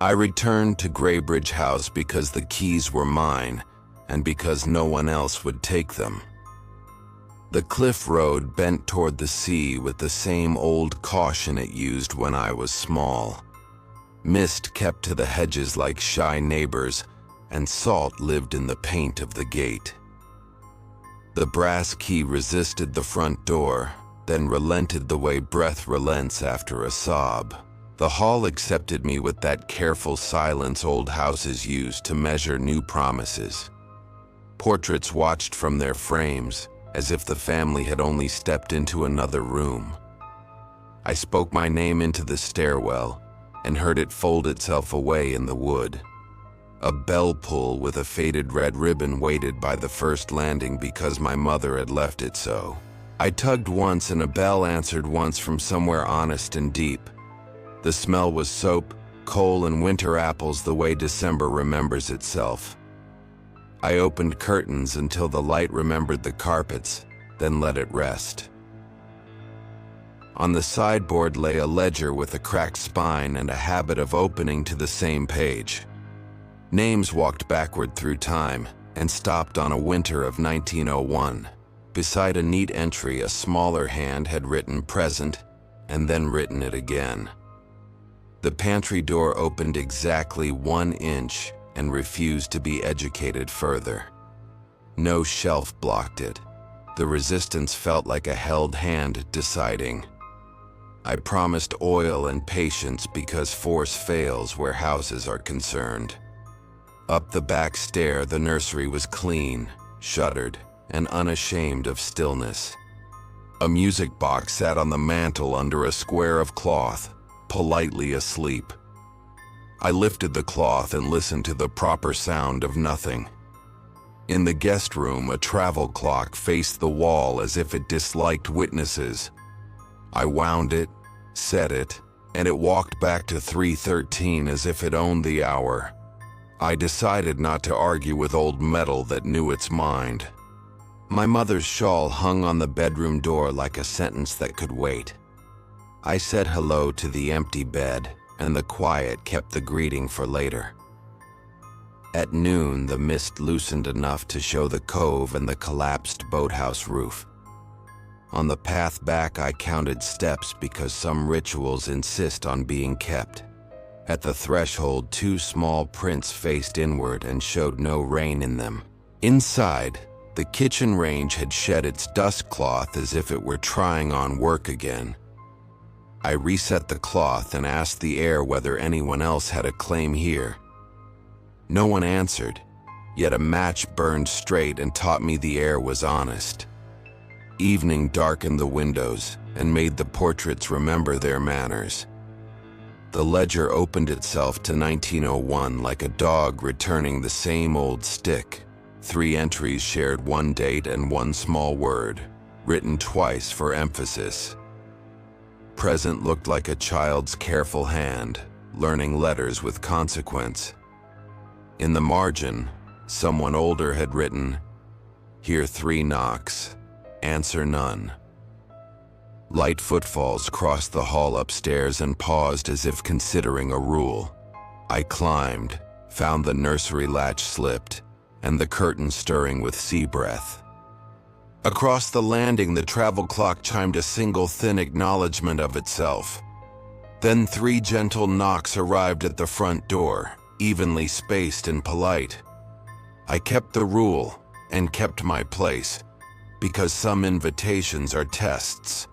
I returned to Graybridge House because the keys were mine and because no one else would take them. The cliff road bent toward the sea with the same old caution it used when I was small. Mist kept to the hedges like shy neighbors, and salt lived in the paint of the gate. The brass key resisted the front door, then relented the way breath relents after a sob. The hall accepted me with that careful silence old houses use to measure new promises. Portraits watched from their frames, as if the family had only stepped into another room. I spoke my name into the stairwell and heard it fold itself away in the wood. A bell pull with a faded red ribbon waited by the first landing because my mother had left it so. I tugged once and a bell answered once from somewhere honest and deep. The smell was soap, coal, and winter apples the way December remembers itself. I opened curtains until the light remembered the carpets, then let it rest. On the sideboard lay a ledger with a cracked spine and a habit of opening to the same page. Names walked backward through time and stopped on a winter of 1901. Beside a neat entry, a smaller hand had written present and then written it again. The pantry door opened exactly 1 inch and refused to be educated further. No shelf blocked it. The resistance felt like a held hand deciding. I promised oil and patience because force fails where houses are concerned. Up the back stair, the nursery was clean, shuttered, and unashamed of stillness. A music box sat on the mantel under a square of cloth, politely asleep. I lifted the cloth and listened to the proper sound of nothing. In the guest room, a travel clock faced the wall as if it disliked witnesses. I wound it, set it, and it walked back to 3:13 as if it owned the hour. I decided not to argue with old metal that knew its mind. My mother's shawl hung on the bedroom door like a sentence that could wait. I said hello to the empty bed, and the quiet kept the greeting for later. At noon, the mist loosened enough to show the cove and the collapsed boathouse roof. On the path back, I counted steps because some rituals insist on being kept. At the threshold, 2 small prints faced inward and showed no rain in them. Inside, the kitchen range had shed its dust cloth as if it were trying on work again. I reset the cloth and asked the air whether anyone else had a claim here. No one answered, yet a match burned straight and taught me the air was honest. Evening darkened the windows and made the portraits remember their manners. The ledger opened itself to 1901 like a dog returning the same old stick. 3 entries shared 1 date and 1 small word, written twice for emphasis. Present looked like a child's careful hand, learning letters with consequence. In the margin, someone older had written, "Hear 3 knocks, answer none." Light footfalls crossed the hall upstairs and paused as if considering a rule. I climbed, found the nursery latch slipped, and the curtain stirring with sea breath. Across the landing, the travel clock chimed a single thin acknowledgement of itself. Then 3 gentle knocks arrived at the front door, evenly spaced and polite. I kept the rule and kept my place, because some invitations are tests.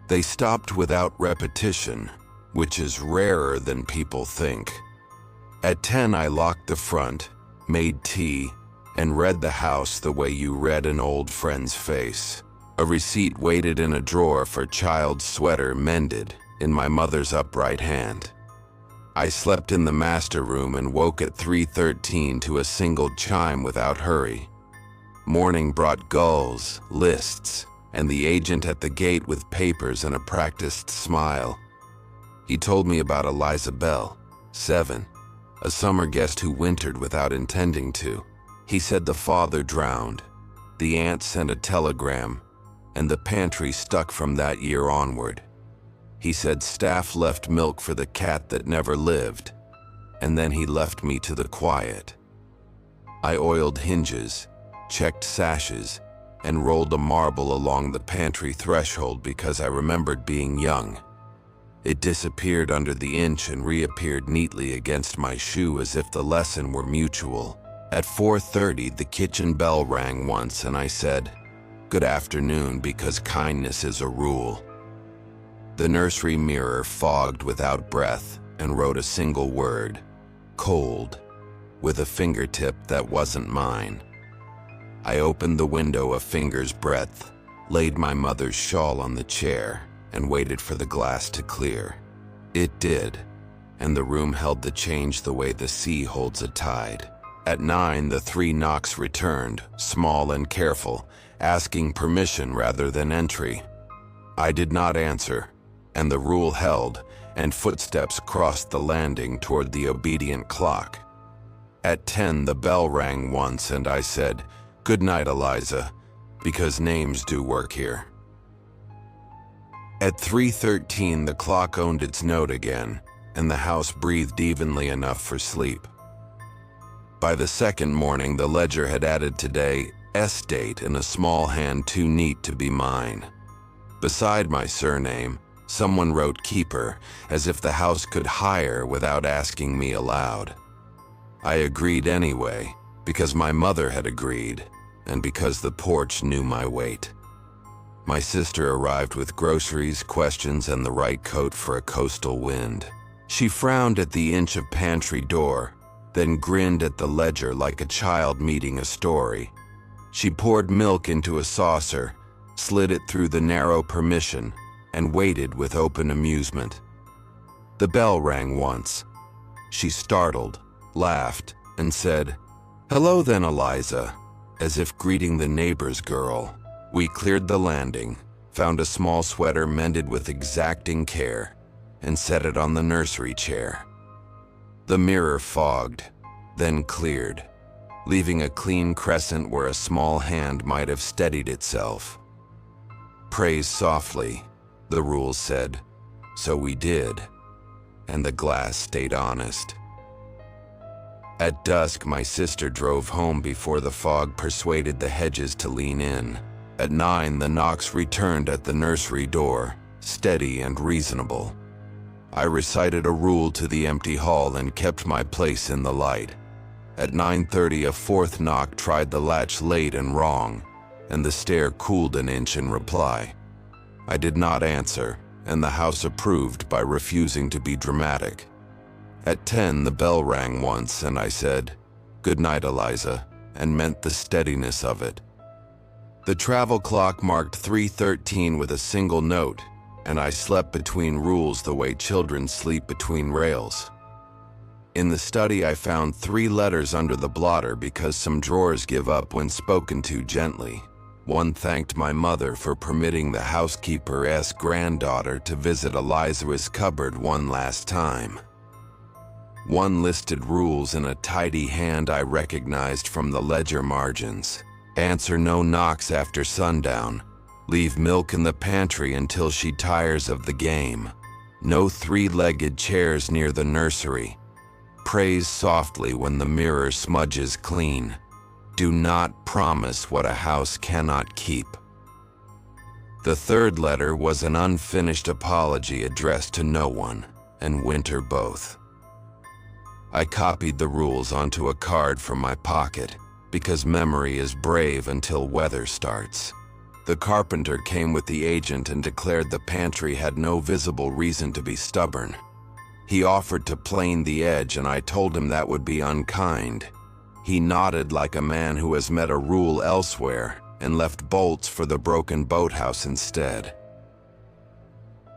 They stopped without repetition, which is rarer than people think. At 10, I locked the front, made tea, and read the house the way you read an old friend's face. A receipt waited in a drawer for child's sweater mended in my mother's upright hand. I slept in the master room and woke at 3:13 to a single chime without hurry. Morning brought gulls, lists, and the agent at the gate with papers and a practiced smile. He told me about Eliza Bell, 7, a summer guest who wintered without intending to. He said the father drowned, the aunt sent a telegram, and the pantry stuck from that year onward. He said staff left milk for the cat that never lived. and then he left me to the quiet. I oiled hinges, checked sashes, and rolled a marble along the pantry threshold because I remembered being young. It disappeared under the inch and reappeared neatly against my shoe as if the lesson were mutual. At 4:30, the kitchen bell rang once and I said, "Good afternoon," because kindness is a rule. The nursery mirror fogged without breath and wrote a single word, "cold," with a fingertip that wasn't mine. I opened the window a finger's breadth, laid my mother's shawl on the chair, and waited for the glass to clear. It did, and the room held the change the way the sea holds a tide. At 9, the 3 knocks returned, small and careful, asking permission rather than entry. I did not answer, and the rule held, and footsteps crossed the landing toward the obedient clock. At 10, the bell rang once and I said, "Good night, Eliza," because names do work here. At 3:13, the clock owned its note again, and the house breathed evenly enough for sleep. By the second morning, the ledger had added today's date in a small hand too neat to be mine. Beside my surname, someone wrote keeper, as if the house could hire without asking me aloud. I agreed anyway, because my mother had agreed, and because the porch knew my weight. My sister arrived with groceries, questions, and the right coat for a coastal wind. She frowned at the inch of pantry door, then grinned at the ledger like a child meeting a story. She poured milk into a saucer, slid it through the narrow permission, and waited with open amusement. The bell rang once. She startled, laughed, and said, "Hello then, Eliza," as if greeting the neighbor's girl. We cleared the landing, found a small sweater mended with exacting care, and set it on the nursery chair. The mirror fogged, then cleared, leaving a clean crescent where a small hand might have steadied itself. "Praise softly," the rules said, so we did, and the glass stayed honest. At dusk, my sister drove home before the fog persuaded the hedges to lean in. At 9, the knocks returned at the nursery door, steady and reasonable. I recited a rule to the empty hall and kept my place in the light. At 9:30, a 4th knock tried the latch late and wrong, and the stair cooled an inch in reply. I did not answer, and the house approved by refusing to be dramatic. At 10, the bell rang once, and I said, "Good night, Eliza," and meant the steadiness of it. The travel clock marked 3:13 with a single note, and I slept between rules the way children sleep between rails. In the study, I found 3 letters under the blotter because some drawers give up when spoken to gently. One thanked my mother for permitting the housekeeper's granddaughter to visit Eliza's cupboard one last time. One listed rules in a tidy hand I recognized from the ledger margins. Answer no knocks after sundown. Leave milk in the pantry until she tires of the game. No 3-legged chairs near the nursery. Praise softly when the mirror smudges clean. Do not promise what a house cannot keep. The 3rd letter was an unfinished apology addressed to no one, and winter both. I copied the rules onto a card from my pocket, because memory is brave until weather starts. The carpenter came with the agent and declared the pantry had no visible reason to be stubborn. He offered to plane the edge, and I told him that would be unkind. He nodded like a man who has met a rule elsewhere and left bolts for the broken boathouse instead.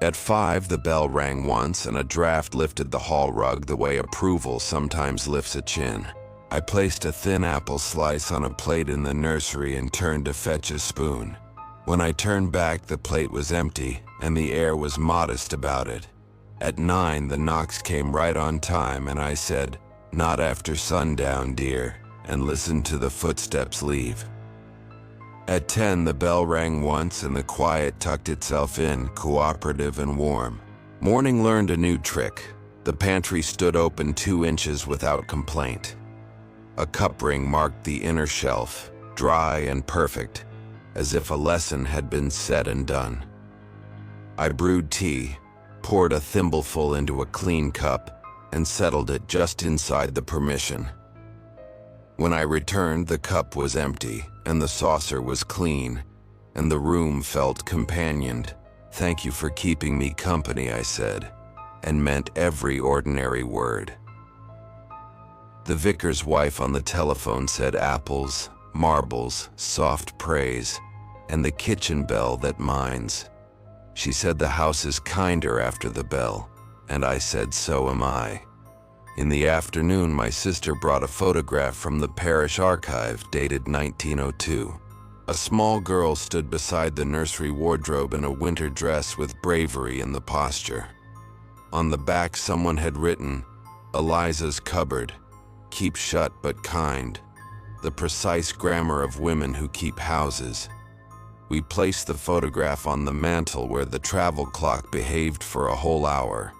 At 5, the bell rang once, and a draft lifted the hall rug the way approval sometimes lifts a chin. I placed a thin apple slice on a plate in the nursery and turned to fetch a spoon. When I turned back, the plate was empty, and the air was modest about it. At 9, the knocks came right on time, and I said, "Not after sundown, dear," and listened to the footsteps leave. At 10, the bell rang once, and the quiet tucked itself in, cooperative and warm. Morning learned a new trick. The pantry stood open 2 inches without complaint. A cup ring marked the inner shelf, dry and perfect, as if a lesson had been said and done. I brewed tea, poured a thimbleful into a clean cup, and settled it just inside the permission. When I returned, the cup was empty, and the saucer was clean, and the room felt companioned. "Thank you for keeping me company," I said, and meant every ordinary word. The vicar's wife on the telephone said apples, marbles, soft praise, and the kitchen bell that minds. She said the house is kinder after the bell, and I said so am I. In the afternoon, my sister brought a photograph from the parish archive dated 1902. A small girl stood beside the nursery wardrobe in a winter dress with bravery in the posture. On the back, someone had written, "Eliza's cupboard, keep shut but kind," the precise grammar of women who keep houses. We placed the photograph on the mantel where the travel clock behaved for a whole hour.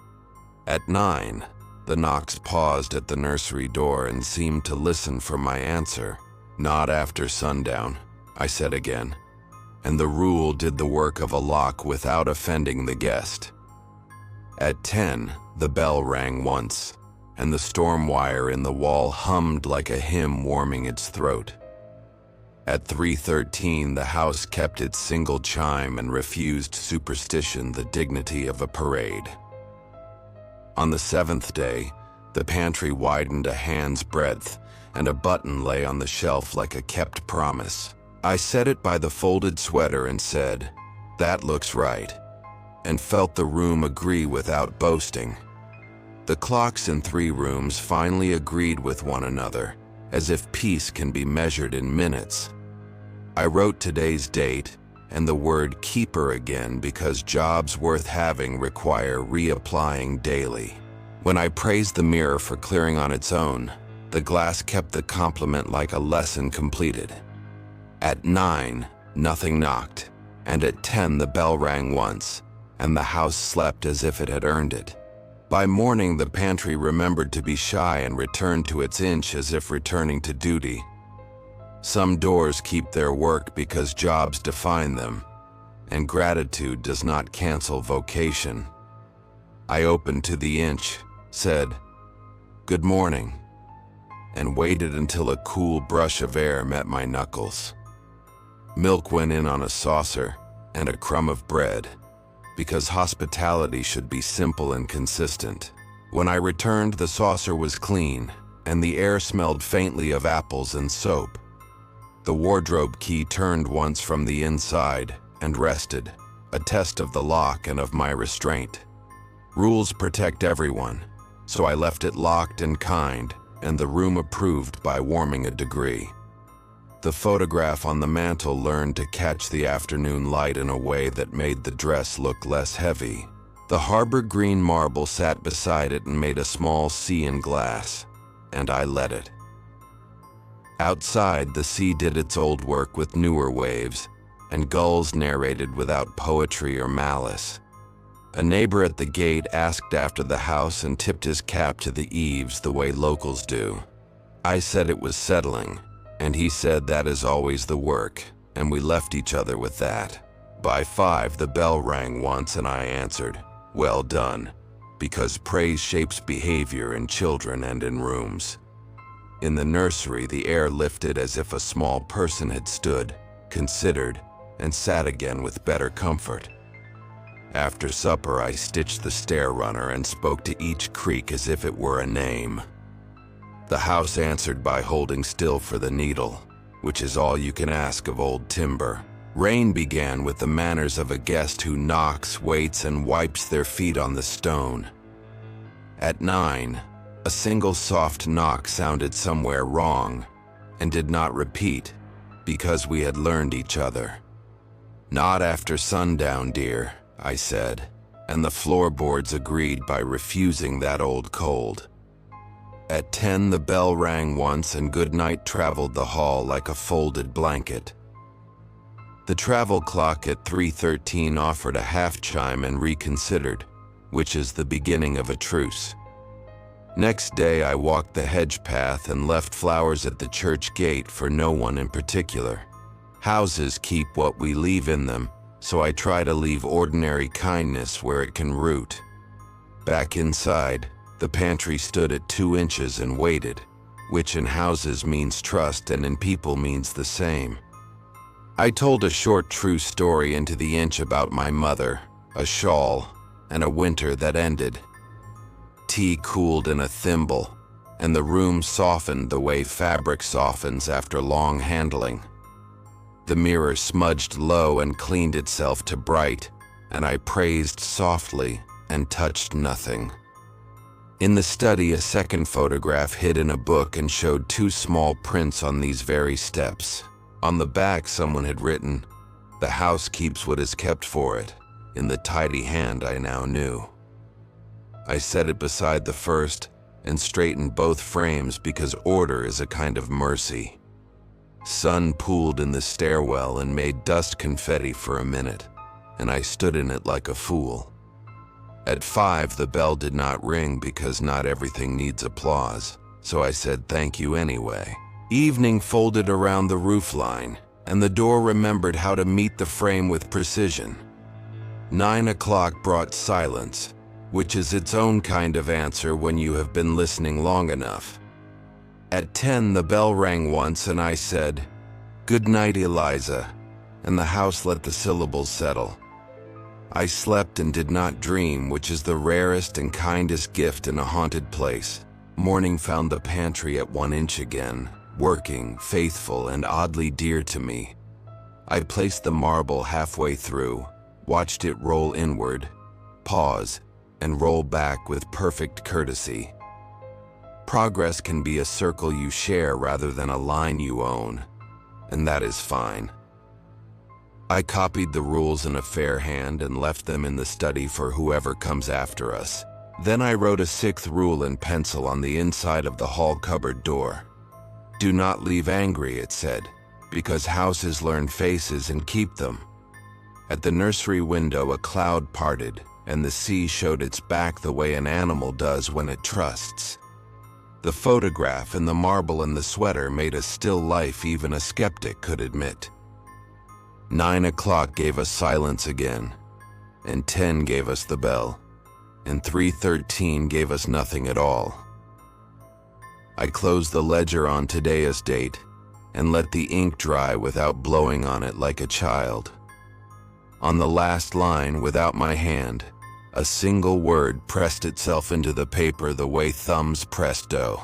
At 9, the knocks paused at the nursery door and seemed to listen for my answer. "Not after sundown," I said again, and the rule did the work of a lock without offending the guest. At 10, the bell rang once, and the storm wire in the wall hummed like a hymn warming its throat. At 3:13, the house kept its single chime and refused superstition the dignity of a parade. On the 7th day, the pantry widened a hand's breadth, and a button lay on the shelf like a kept promise. I set it by the folded sweater and said, "That looks right," and felt the room agree without boasting. The clocks in 3 rooms finally agreed with one another, as if peace can be measured in minutes. I wrote today's date and the word keeper again because jobs worth having require reapplying daily. When I praised the mirror for clearing on its own, the glass kept the compliment like a lesson completed. At 9, nothing knocked, and at 10 the bell rang once, and the house slept as if it had earned it. By morning, the pantry remembered to be shy and returned to its inch as if returning to duty. Some doors keep their work because jobs define them, and gratitude does not cancel vocation. I opened to the inch, said, "Good morning," and waited until a cool brush of air met my knuckles. Milk went in on a saucer and a crumb of bread, because hospitality should be simple and consistent. When I returned, the saucer was clean, and the air smelled faintly of apples and soap. The wardrobe key turned once from the inside and rested, a test of the lock and of my restraint. Rules protect everyone, so I left it locked and kind, and the room approved by warming a degree. The photograph on the mantel learned to catch the afternoon light in a way that made the dress look less heavy. The harbor green marble sat beside it and made a small sea in glass, and I let it. Outside, the sea did its old work with newer waves, and gulls narrated without poetry or malice. A neighbor at the gate asked after the house and tipped his cap to the eaves the way locals do. I said it was settling, and he said that is always the work, and we left each other with that. By 5, the bell rang once and I answered, "Well done," because praise shapes behavior in children and in rooms. In the nursery, the air lifted as if a small person had stood, considered, and sat again with better comfort. After supper, I stitched the stair runner and spoke to each creak as if it were a name. The house answered by holding still for the needle, which is all you can ask of old timber. Rain began with the manners of a guest who knocks, waits, and wipes their feet on the stone. At 9, a single soft knock sounded somewhere wrong, and did not repeat, because we had learned each other. "Not after sundown, dear," I said, and the floorboards agreed by refusing that old cold. At 10, the bell rang once and goodnight traveled the hall like a folded blanket. The travel clock at 3:13 offered a half chime and reconsidered, which is the beginning of a truce. Next day I walked the hedge path and left flowers at the church gate for no one in particular. Houses keep what we leave in them, so I try to leave ordinary kindness where it can root. Back inside, the pantry stood at 2 inches and waited, which in houses means trust and in people means the same. I told a short true story into the inch about my mother, a shawl, and a winter that ended. Tea cooled in a thimble, and the room softened the way fabric softens after long handling. The mirror smudged low and cleaned itself to bright, and I praised softly and touched nothing. In the study, a second photograph hid in a book and showed 2 small prints on these very steps. On the back, someone had written, "The house keeps what is kept for it," in the tidy hand I now knew. I set it beside the first and straightened both frames because order is a kind of mercy. Sun pooled in the stairwell and made dust confetti for a minute, and I stood in it like a fool. At 5, the bell did not ring because not everything needs applause, so I said thank you anyway. Evening folded around the roofline, and the door remembered how to meet the frame with precision. 9 o'clock brought silence, which is its own kind of answer when you have been listening long enough. At 10, the bell rang once and I said, "Good night, Eliza," and the house let the syllables settle. I slept and did not dream, which is the rarest and kindest gift in a haunted place. Morning found the pantry at 1 inch again, working, faithful, and oddly dear to me. I placed the marble halfway through, watched it roll inward, pause, and roll back with perfect courtesy. Progress can be a circle you share rather than a line you own, and that is fine. I copied the rules in a fair hand and left them in the study for whoever comes after us. Then I wrote a 6th rule in pencil on the inside of the hall cupboard door. "Do not leave angry," it said, "because houses learn faces and keep them." At the nursery window, a cloud parted, and the sea showed its back the way an animal does when it trusts. The photograph and the marble and the sweater made a still life even a skeptic could admit. 9 o'clock gave us silence again, and 10 gave us the bell, and 3:13 gave us nothing at all. I closed the ledger on today's date and let the ink dry without blowing on it like a child. On the last line, without my hand, a single word pressed itself into the paper the way thumbs press dough.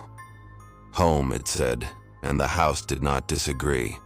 "Home," it said, and the house did not disagree.